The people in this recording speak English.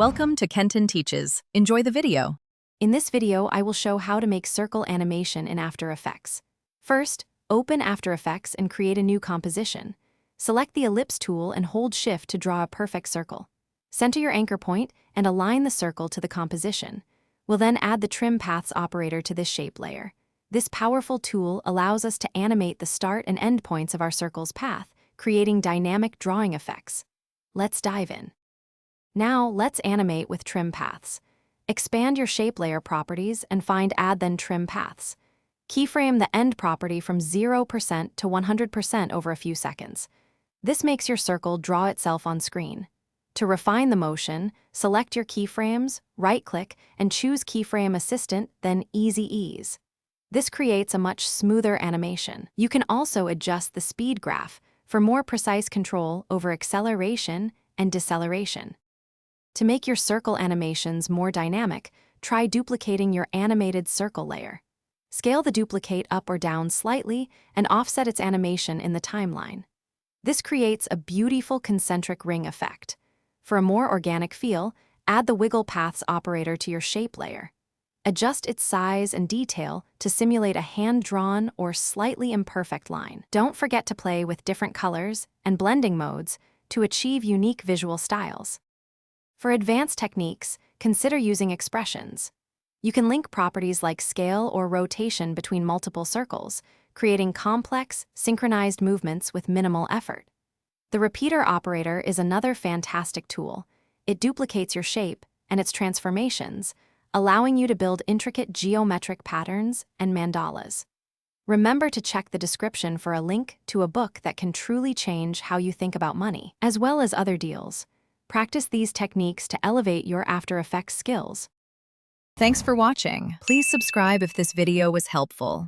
Welcome to Kenton Teaches. Enjoy the video. In this video, I will show how to make circle animation in After Effects. First, open After Effects and create a new composition. Select the ellipse tool and hold Shift to draw a perfect circle. Center your anchor point and align the circle to the composition. We'll then add the Trim Paths operator to this shape layer. This powerful tool allows us to animate the start and end points of our circle's path, creating dynamic drawing effects. Let's dive in. Now, let's animate with Trim Paths. Expand your shape layer properties and find Add then Trim Paths. Keyframe the end property from 0% to 100% over a few seconds. This makes your circle draw itself on screen. To refine the motion, select your keyframes, right-click, and choose Keyframe Assistant, then Easy Ease. This creates a much smoother animation. You can also adjust the speed graph for more precise control over acceleration and deceleration. To make your circle animations more dynamic, try duplicating your animated circle layer. Scale the duplicate up or down slightly and offset its animation in the timeline. This creates a beautiful concentric ring effect. For a more organic feel, add the Wiggle Paths operator to your shape layer. Adjust its size and detail to simulate a hand-drawn or slightly imperfect line. Don't forget to play with different colors and blending modes to achieve unique visual styles. For advanced techniques, consider using expressions. You can link properties like scale or rotation between multiple circles, creating complex, synchronized movements with minimal effort. The repeater operator is another fantastic tool. It duplicates your shape and its transformations, allowing you to build intricate geometric patterns and mandalas. Remember to check the description for a link to a book that can truly change how you think about money, as well as other deals. Practice these techniques to elevate your After Effects skills. Thanks for watching. Please subscribe if this video was helpful.